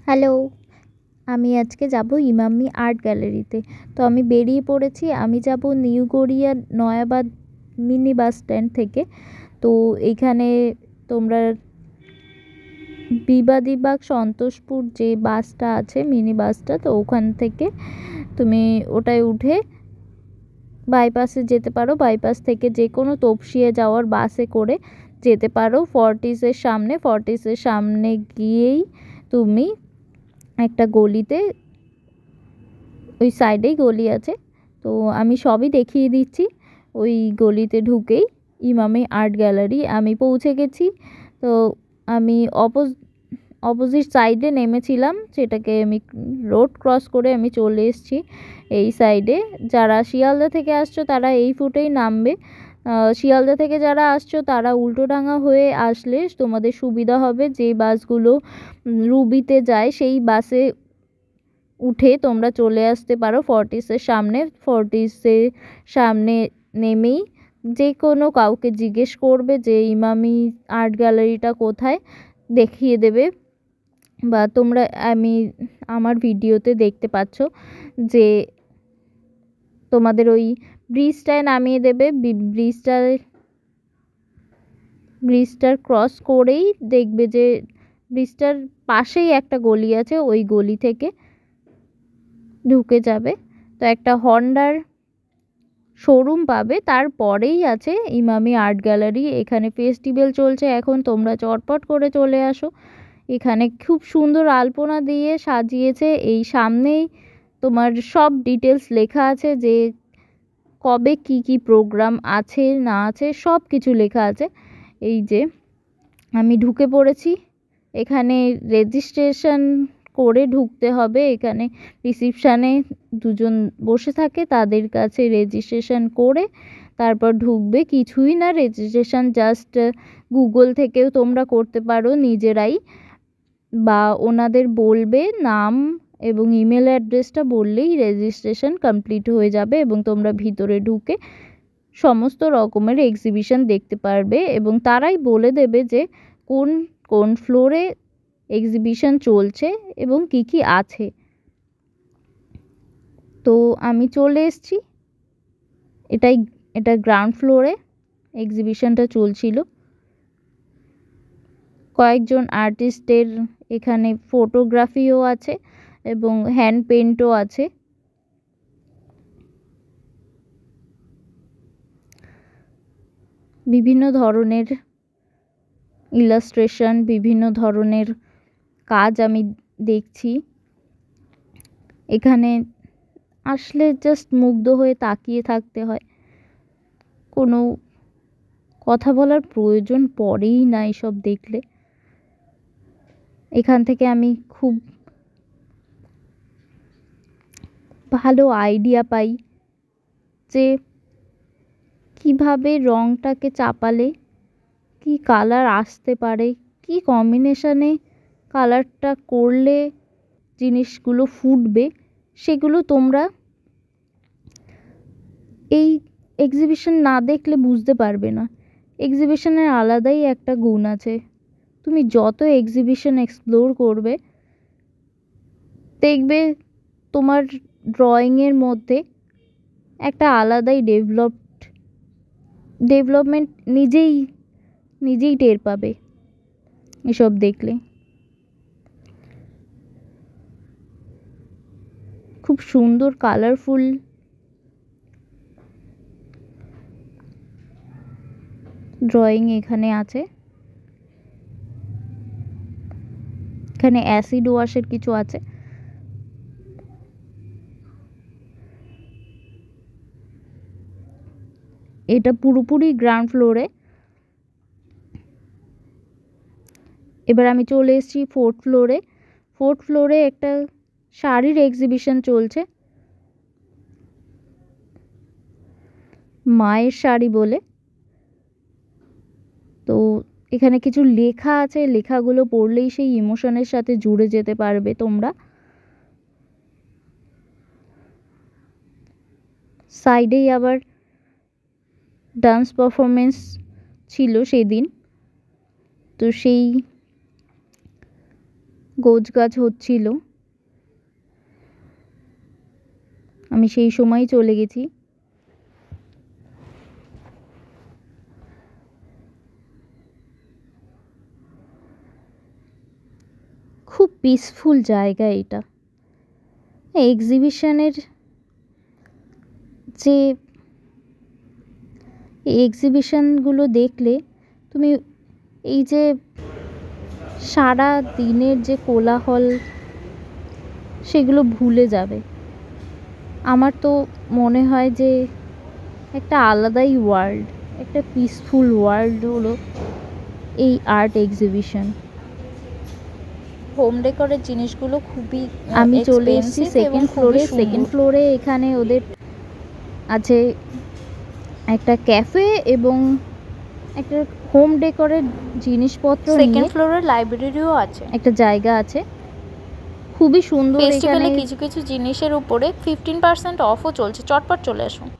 Hello, আমি আজকে যাব ইমামি আর্ট গ্যালারিতে। তো আমি বেরিয়ে পড়েছি। আমি যাব new Garia Nayabad mini bus stand থেকে। তো এইখানে তোমরা বিবাদীবাগ সন্তোষপুর যে বাসটা আছে মিনি বাসটা, তো ওখান থেকে তুমি ওটায় উঠে বাইপাসে যেতে পারো। বাইপাস থেকে যে কোনো তপসিয়ে যাওয়ার বাসে করে যেতে পারো ফর্টিসের সামনে গিয়েই তুমি একটা গলিতে, ওই সাইডেই গলি আছে, তো আমি সবই দেখিয়ে দিচ্ছি। ওই গলিতে ঢুকেই ইমামি আর্ট গ্যালারি আমি পৌঁছে গেছি। তো আমি অপোজিট সাইডে নেমেছিলাম, সেটাকে আমি রোড ক্রস করে আমি চলে এসেছি এই সাইডে। যারা শিয়ালদা থেকে আসছো তারা এই ফুটেই নামবে। শিয়ালদা থেকে যারা আসছো তারা উল্টোডাঙা হয়ে আসলে তোমাদের সুবিধা হবে। যে বাসগুলো রুবিতে যায় সেই বাসে উঠে তোমরা চলে আসতে পারো ফর্টিসের সামনে নেমেই যে কোনো কাউকে জিজ্ঞেস করবে যে ইমামি আর্ট গ্যালারিটা কোথায়, দেখিয়ে দেবে। বা তোমরা আমার ভিডিওতে দেখতে পাচ্ছ যে তোমাদের ওই ব্রিজটায় নামিয়ে দেবে। ব্রিজটার ক্রস করেই দেখবে যে ব্রিজটার পাশেই একটা গলি আছে, ওই গলি থেকে ঢুকে যাবে। তো একটা হন্ডার শোরুম পাবে, তারপরেই আছে ইমামি আর্ট গ্যালারি। এখানে ফেস্টিভ্যাল চলছে এখন, তোমরা চটপট করে চলে আসো। এখানে খুব সুন্দর আলপনা দিয়ে সাজিয়েছে। এই সামনেই তোমার সব ডিটেলস লেখা আছে যে কবে কি প্রোগ্রাম আছে না আছে সব কিছু লেখা আছে। এই যে আমি ঢুকে পড়েছি। এখানে রেজিস্ট্রেশন করে ঢুকতে হবে। এখানে রিসিপশানে দুজন বসে থাকে, তাদের কাছে রেজিস্ট্রেশন করে তারপর ঢুকবে। কিছুই না, রেজিস্ট্রেশন জাস্ট গুগল থেকেও তোমরা করতে পারো নিজেরাই, বা ওনাদের বলবে নাম এবং ইমেল অ্যাড্রেসটা বললেই রেজিস্ট্রেশন কমপ্লিট হয়ে যাবে এবং তোমরা ভিতরে ঢুকে সমস্ত রকমের এক্সিবিশন দেখতে পারবে এবং তারাই বলে দেবে যে কোন কোন ফ্লোরে এক্সিবিশন চলছে এবং কি আছে। তো আমি চলে এসেছি, এটা গ্রাউন্ড ফ্লোরে এক্সিবিশনটা চলছিল। কয়েকজন আর্টিস্টের এখানে ফটোগ্রাফিও আছে এবং হ্যান্ড পেন্টও আছে। বিভিন্ন ধরনের ইলাস্ট্রেশন, বিভিন্ন ধরনের কাজ আমি দেখছি। এখানে আসলে জাস্ট মুগ্ধ হয়ে তাকিয়ে থাকতে হয়, কোনো কথা বলার প্রয়োজন পড়েই না এসব দেখলে। এখান থেকে আমি খুব ভালো আইডিয়া পাই যে কিভাবে রঙটাকে চাপালে কি কালার আসতে পারে, কি কম্বিনেশানে কালারটা করলে জিনিসগুলো ফুটবে, সেগুলো তোমরা এই এক্সিবিশন না দেখলে বুঝতে পারবে না। এক্সিবিশনের আলাদাই একটা গুণ আছে। তুমি যত এক্সিবিশন এক্সপ্লোর করবে দেখবে তোমার ড্রয়িংয়ের মধ্যে একটা আলাদাই ডেভেলপমেন্ট নিজেই টের পাবে এসব দেখলে। খুব সুন্দর কালারফুল ড্রয়িং এখানে আছে। এখানে অ্যাসিড ওয়াশের কিছু আছে। এটা পুরোপুরি গ্রাউন্ড ফ্লোরে। এবার আমি চলে এসেছি ফোর্থ ফ্লোরে একটা শাড়ির এক্সিবিশন চলছে, মায়ের শাড়ি বলে। তো এখানে কিছু লেখা আছে, লেখাগুলো পড়লেই সেই ইমোশনের সাথে জুড়ে যেতে পারবে তোমরা। সাইডেই আবার ডান্স পারফরমেন্স ছিল সেদিন, তো সেই গোছগাছ হচ্ছিল, আমি সেই সময়ই চলে গেছি। খুব পিসফুল জায়গা এটা। এক্সিবিশনের যে এক্সিবিশনগুলো দেখলে তুমি এই যে সারা দিনের যে কোলাহল সেগুলো ভুলে যাবে। আমার তো মনে হয় যে একটা আলাদাই ওয়ার্ল্ড, একটা পিসফুল ওয়ার্ল্ড হলো এই আর্ট এক্সিবিশন। হোম ডেকোরের জিনিসগুলো খুবই আমি চলে এসেছি সেকেন্ড ফ্লোরে। সেকেন্ড ফ্লোরে এখানে ওদের আছে একটা ক্যাফে এবং একটা হোম ডেকোরের জিনিসপত্র সেকেন্ড নিয়ে ফ্লোরে লাইব্রেরিও আছে। একটা জায়গা আছে, খুবই সুন্দর। ফেস্টিভ্যালে এখানে কিছু কিছু জিনিসের উপরে 15% অফও চলছে, চটপট চলে আসুন।